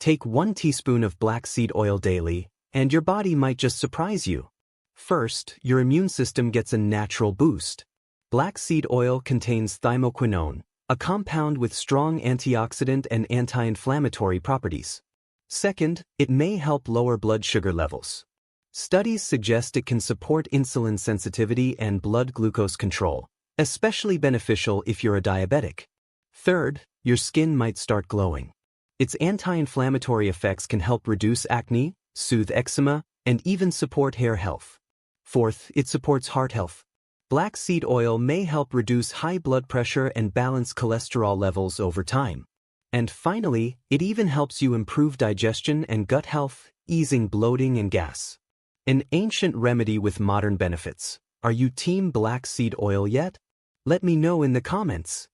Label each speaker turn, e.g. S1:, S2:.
S1: Take 1 teaspoon of black seed oil daily, and your body might just surprise you. First, your immune system gets a natural boost. Black seed oil contains thymoquinone, a compound with strong antioxidant and anti-inflammatory properties. Second, it may help lower blood sugar levels. Studies suggest it can support insulin sensitivity and blood glucose control, especially beneficial if you're a diabetic. Third, your skin might start glowing. Its anti-inflammatory effects can help reduce acne, soothe eczema, and even support hair health. Fourth, it supports heart health. Black seed oil may help reduce high blood pressure and balance cholesterol levels over time. And finally, it even helps you improve digestion and gut health, easing bloating and gas. An ancient remedy with modern benefits. Are you team black seed oil yet? Let me know in the comments.